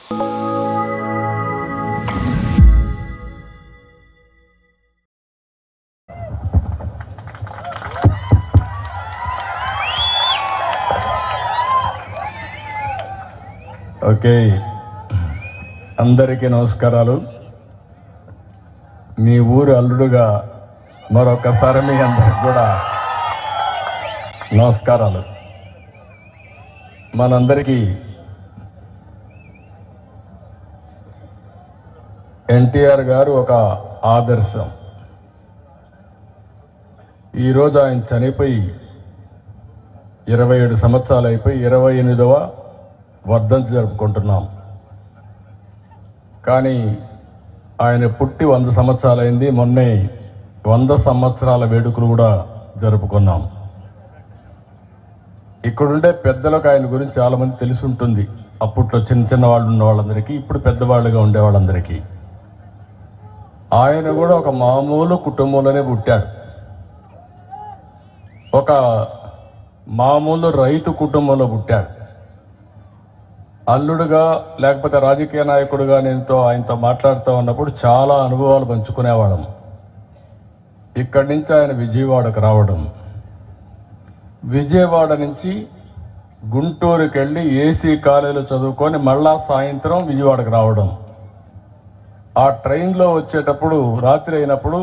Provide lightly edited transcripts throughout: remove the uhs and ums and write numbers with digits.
Okay, అందరికీ నమస్కారాలు. మీ ఊరు అల్లుడుగా మరొకసారి మీ అందరికి కూడా నమస్కారాలు. మనందరికీ ఎన్టీఆర్ గారు ఒక ఆదర్శం. ఈరోజు ఆయన చనిపోయి 27 సంవత్సరాలు అయిపోయి 28వ వర్ధంతి జరుపుకుంటున్నాం. కానీ ఆయన పుట్టి 100 సంవత్సరాలైంది. మొన్నే 100 సంవత్సరాల వేడుకలు కూడా జరుపుకున్నాం. ఇక్కడుండే పెద్దలకు ఆయన గురించి చాలామంది తెలిసి ఉంటుంది. అప్పట్లో చిన్న చిన్న వాళ్ళు ఉన్న వాళ్ళందరికీ, ఇప్పుడు పెద్దవాళ్ళుగా ఉండే వాళ్ళందరికీ. ఆయన కూడా ఒక మామూలు కుటుంబంలోనే పుట్టాడు. ఒక మామూలు రైతు కుటుంబంలో పుట్టాడు. అల్లుడుగా లేకపోతే రాజకీయ నాయకుడుగా ఆయనతో మాట్లాడుతూ ఉన్నప్పుడు చాలా అనుభవాలు పంచుకునేవాళ్ళం. ఇక్కడి నుంచి ఆయన విజయవాడకు రావడం, విజయవాడ నుంచి గుంటూరుకి వెళ్ళి ఏసీ కాలేజీలో చదువుకొని మళ్ళా సాయంత్రం విజయవాడకు రావడం. ఆ ట్రైన్లో వచ్చేటప్పుడు రాత్రి అయినప్పుడు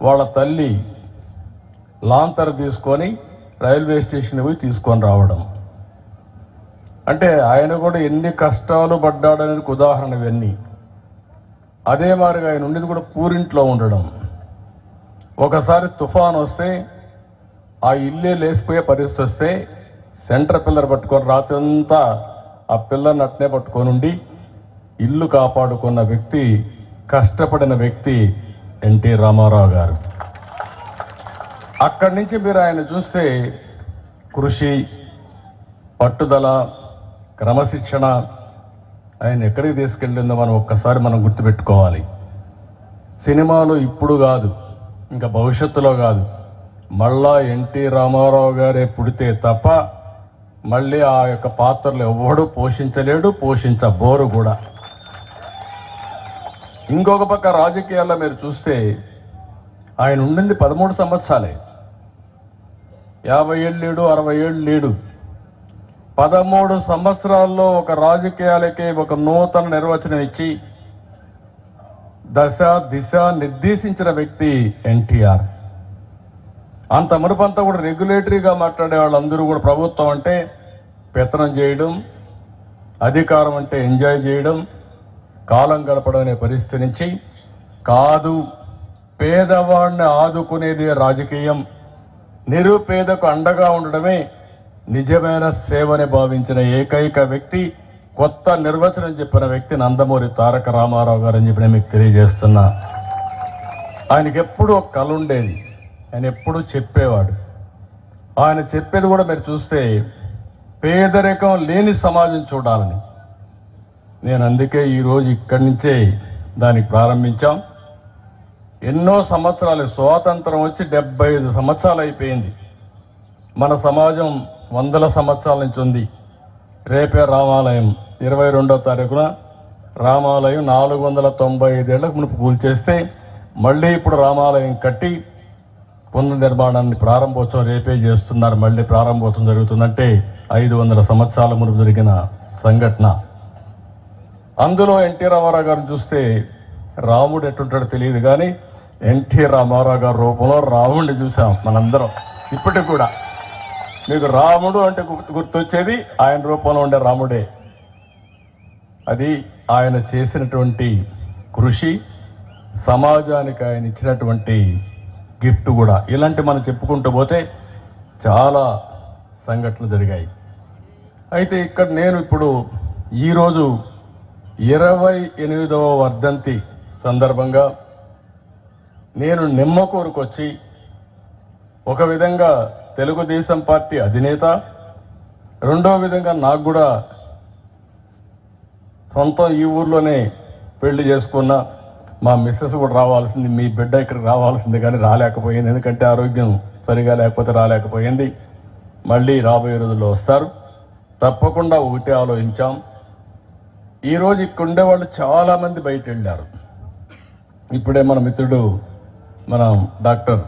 వాళ్ళ తల్లి లాంతర్ తీసుకొని రైల్వే స్టేషన్ పోయి తీసుకొని రావడం. అంటే ఆయన కూడా ఎన్ని కష్టాలు పడ్డాడనేది ఉదాహరణ ఇవన్నీ. అదే మాదిరిగా ఆయన ఉండేది కూడా పూరింట్లో ఉండడం. ఒకసారి తుఫాన్ వస్తే ఆ ఇల్లే లేసిపోయే పరిస్థితి వస్తే సెంటర్ పిల్లర్ పట్టుకొని రాత్రి అంతా ఆ పిల్లర్ని అట్నే పట్టుకొని ఉండి ఇల్లు కాపాడుకున్న వ్యక్తి, కష్టపడిన వ్యక్తి ఎన్టీ రామారావు గారు. అక్కడి నుంచి మీరు ఆయన చూస్తే కృషి, పట్టుదల, క్రమశిక్షణ ఆయన ఎక్కడికి తీసుకెళ్ళిందో మనం గుర్తుపెట్టుకోవాలి. సినిమాలు ఇప్పుడు కాదు, ఇంకా భవిష్యత్తులో కాదు, మళ్ళా ఎన్టీ రామారావు గారే పుడితే తప్ప మళ్ళీ ఆ యొక్క పాత్రలు ఎవడు పోషించలేడు, పోషించబోరు కూడా. ఇంకొక పక్క రాజకీయాల్లో మీరు చూస్తే ఆయన ఉండింది 13 సంవత్సరాలే. 50 ఏళ్ళు లేడు, 60 ఏళ్ళు లేడు. 13 సంవత్సరాల్లో ఒక రాజకీయాలకే ఒక నూతన నిర్వచనం ఇచ్చి దశ దిశ నిర్దేశించిన వ్యక్తి ఎన్టీఆర్. అంత మునుపంతా కూడా రెగ్యులేటరీగా మాట్లాడే వాళ్ళందరూ కూడా ప్రభుత్వం అంటే పెత్తనం చేయడం, అధికారం అంటే ఎంజాయ్ చేయడం, కాలం గడపడం అనే పరిస్థితి నుంచి కాదు, పేదవాడిని ఆదుకునేది రాజకీయం, నిరుపేదకు అండగా ఉండడమే నిజమైన సేవని భావించిన ఏకైక వ్యక్తి, కొత్త నిర్వచనం చెప్పిన వ్యక్తి నందమూరి తారక రామారావు గారు అని చెప్పి నేను మీకు తెలియజేస్తున్నా. ఆయనకి ఎప్పుడూ ఒక కళ ఉండేది, ఆయన ఎప్పుడూ చెప్పేవాడు. ఆయన చెప్పేది కూడా మీరు చూస్తే పేదరికం లేని సమాజం చూడాలని. నేను అందుకే ఈరోజు ఇక్కడి నుంచే దానికి ప్రారంభించాం. ఎన్నో సంవత్సరాలు, స్వాతంత్రం వచ్చి 75 సంవత్సరాలు అయిపోయింది. మన సమాజం 100 సంవత్సరాల నుంచి ఉంది. రేపే రామాలయం 22వ తారీఖున రామాలయం 495 ఏళ్లకు మునుపు కూల్చేస్తే మళ్ళీ ఇప్పుడు రామాలయం కట్టి పునర్నిర్మాణాన్ని ప్రారంభోత్సవం రేపే చేస్తున్నారు. మళ్ళీ ప్రారంభోత్సవం జరుగుతుందంటే 500 సంవత్సరాల మునుపు జరిగిన సంఘటన. అందులో ఎన్టీ రామారావు గారిని చూస్తే రాముడు ఎట్టుంటాడో తెలియదు, కానీ ఎన్టీ రామారావు గారి రూపంలో రాముడిని చూసాం మనందరం. ఇప్పటికి కూడా మీకు రాముడు అంటే గుర్తొచ్చేది ఆయన రూపంలో ఉండే రాముడే. అది ఆయన చేసినటువంటి కృషి, సమాజానికి ఆయన ఇచ్చినటువంటి గిఫ్ట్ కూడా. ఇలాంటి మనం చెప్పుకుంటూ పోతే చాలా సంఘటనలు జరిగాయి. అయితే ఇక్కడ నేను ఇప్పుడు ఈరోజు 28వ వర్ధంతి సందర్భంగా నేను నిమ్మకూరుకు వచ్చి ఒక విధంగా తెలుగుదేశం పార్టీ అధినేత, రెండో విధంగా నాకు కూడా సొంతం ఈ ఊర్లోనే పెళ్లి చేసుకున్న మా మిస్సెస్ కూడా రావాల్సింది, మీ బిడ్డ ఇక్కడికి రావాల్సింది, కానీ రాలేకపోయింది. ఎందుకంటే ఆరోగ్యం సరిగా లేకపోతే రాలేకపోయింది. మళ్ళీ రాబోయే రోజుల్లో వస్తారు. తప్పకుండా ఒకటే ఆలోచించాం, ఈరోజు ఇక్కడ ఉండేవాళ్ళు చాలామంది బయట వెళ్ళారు. ఇప్పుడే మన మిత్రుడు డాక్టర్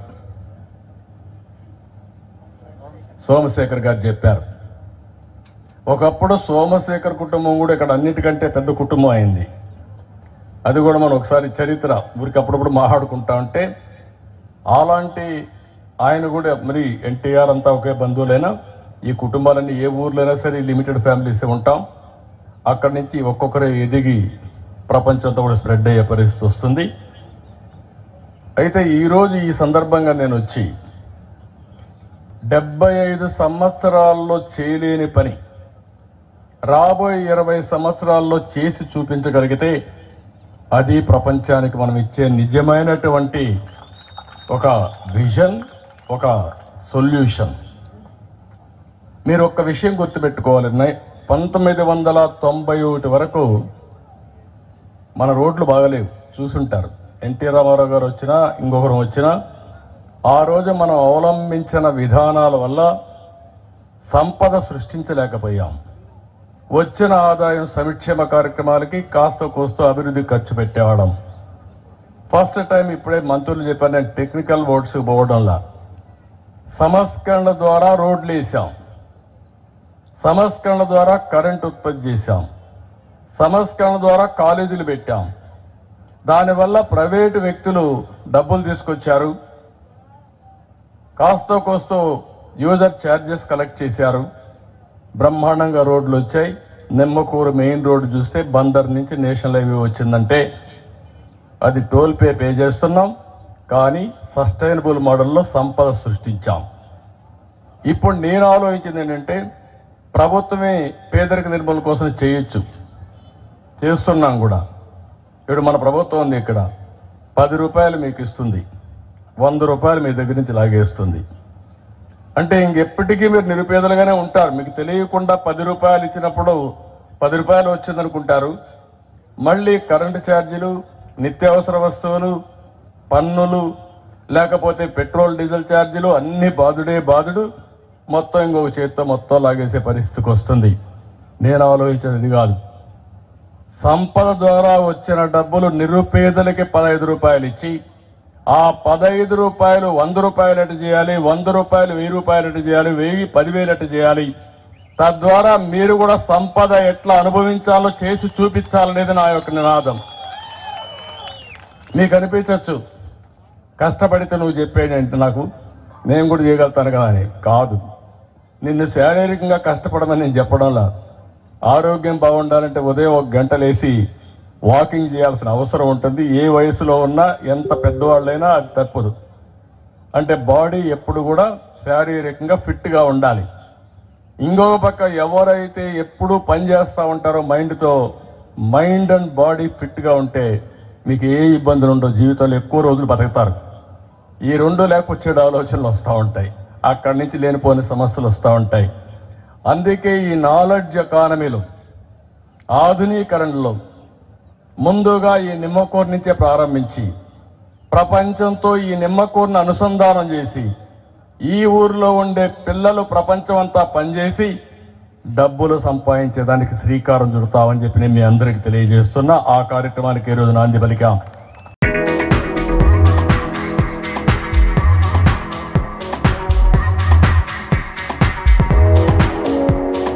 సోమశేఖర్ గారు చెప్పారు. ఒకప్పుడు సోమశేఖర్ కుటుంబం కూడా ఇక్కడ అన్నిటికంటే పెద్ద కుటుంబం అయింది. అది కూడా మనం ఒకసారి చరిత్ర ఊరికి అప్పుడప్పుడు మాట్లాడుకుంటా ఉంటే, అలాంటి ఆయన కూడా మరి ఎన్టీఆర్ అంతా ఒకే బంధువులైనా ఈ కుటుంబాలన్నీ ఏ ఊర్లైనా సరే లిమిటెడ్ ఫ్యామిలీస్ ఉంటాం. అక్కడి నుంచి ఒక్కొక్కరే ఎదిగి ప్రపంచంతో కూడా స్ప్రెడ్ అయ్యే పరిస్థితి వస్తుంది. అయితే ఈరోజు ఈ సందర్భంగా నేను వచ్చి 75 సంవత్సరాల్లో చేయలేని పని రాబోయే 20 సంవత్సరాల్లో చేసి చూపించగలిగితే అది ప్రపంచానికి మనం ఇచ్చే నిజమైనటువంటి ఒక విజన్, ఒక సొల్యూషన్. మీరు ఒక్క విషయం గుర్తుపెట్టుకోవాలి. 1991 వరకు మన రోడ్లు బాగలేవు, చూసుంటారు. ఎన్టీ రామారావు గారు వచ్చినా ఇంకొకరు వచ్చినా ఆ రోజు మనం అవలంబించిన విధానాల వల్ల సంపద సృష్టించలేకపోయాం. వచ్చిన ఆదాయం సంక్షేమ కార్యక్రమాలకి కాస్త కోస్తో అభివృద్ధి ఖర్చు పెట్టేవాళ్ళం. ఫస్ట్ టైం ఇప్పుడే మంత్రులు చెప్పారు, నేను టెక్నికల్ ఓట్స్ పోవడంలా సంస్కరణ ద్వారా రోడ్లు వేసాం, సంస్కరణ ద్వారా కరెంట్ ఉత్పత్తి చేశాం, సంస్కరణ ద్వారా కాలేజీలు పెట్టాం. దానివల్ల ప్రైవేటు వ్యక్తులు డబ్బులు తీసుకొచ్చారు, కాస్తో కోస్తో యూజర్ ఛార్జెస్ కలెక్ట్ చేశారు. బ్రహ్మాండంగా రోడ్లు వచ్చాయి. నిమ్మకూరు మెయిన్ రోడ్డు చూస్తే బందర్ నుంచి నేషనల్ హైవే వచ్చిందంటే అది టోల్ పే చేస్తున్నాం, కానీ సస్టైనబుల్ మోడల్లో సంపద సృష్టించాం. ఇప్పుడు నేను ఆలోచించింది ఏంటంటే, ప్రభుత్వమే పేదరిక నిర్మూలన కోసం చేయొచ్చు, చేస్తున్నాం కూడా. ఇప్పుడు మన ప్రభుత్వం ఉంది, ఇక్కడ 10 రూపాయలు మీకు ఇస్తుంది, 100 రూపాయలు మీ దగ్గర నుంచి లాగేస్తుంది. అంటే ఇంకెప్పటికీ మీరు నిరుపేదలుగానే ఉంటారు. మీకు తెలియకుండా 10 రూపాయలు ఇచ్చినప్పుడు 10 రూపాయలు వచ్చిందనుకుంటారు. మళ్ళీ కరెంటు ఛార్జీలు, నిత్యావసర వస్తువులు, పన్నులు, లేకపోతే పెట్రోల్ డీజిల్ ఛార్జీలు అన్ని బాధుడు మొత్తం ఇంకొక చేతితో మొత్తం లాగేసే పరిస్థితికి వస్తుంది. నేను ఆలోచించేది కాదు. సంపద ద్వారా వచ్చిన డబ్బులు నిరుపేదలకి 15 రూపాయలు ఇచ్చి ఆ 15 రూపాయలు 100 రూపాయలు ఎటు చేయాలి, 100 రూపాయలు 1000 రూపాయలు ఎటు చేయాలి, 1000 10,000 ఎటు చేయాలి. తద్వారా మీరు కూడా సంపద ఎట్లా అనుభవించాలో చేసి చూపించాలనేది నా యొక్క నినాదం. మీకు అనిపించవచ్చు కష్టపడితే నువ్వు చెప్పేయంటే నాకు నేను కూడా చేయగలుగుతాను కదా అని. కాదు, నిన్ను శారీరకంగా కష్టపడమని నేను చెప్పడంలా. ఆరోగ్యం బాగుండాలంటే ఉదయం 1 గంట లేసి వాకింగ్ చేయాల్సిన అవసరం ఉంటుంది. ఏ వయసులో ఉన్నా ఎంత పెద్దవాళ్ళైనా అది తప్పదు. అంటే బాడీ ఎప్పుడు కూడా శారీరకంగా ఫిట్గా ఉండాలి. ఇంకొక పక్క ఎవరైతే ఎప్పుడూ పని చేస్తూ ఉంటారో మైండ్తో, మైండ్ అండ్ బాడీ ఫిట్గా ఉంటే మీకు ఏ ఇబ్బందులు ఉండవు, జీవితంలో ఎక్కువ రోజులు బతుకుతారు. ఈ రెండు లేకపోతే ఆలోచనలు వస్తూ ఉంటాయి, అక్కడి నుంచి లేనిపోని సమస్యలు వస్తూ ఉంటాయి. అందుకే ఈ నాలెడ్జ్ ఎకానమీలో, ఆధునీకరణలో ముందుగా ఈ నిమ్మకూరు నుంచే ప్రారంభించి ప్రపంచంతో ఈ నిమ్మకూరును అనుసంధానం చేసి ఈ ఊరిలో ఉండే పిల్లలు ప్రపంచం అంతా పనిచేసి డబ్బులు సంపాదించేదానికి శ్రీకారం చుడతామని చెప్పి నేను మీ అందరికీ తెలియజేస్తున్నా. ఆ కార్యక్రమానికి ఈరోజు నాంది పలికాం.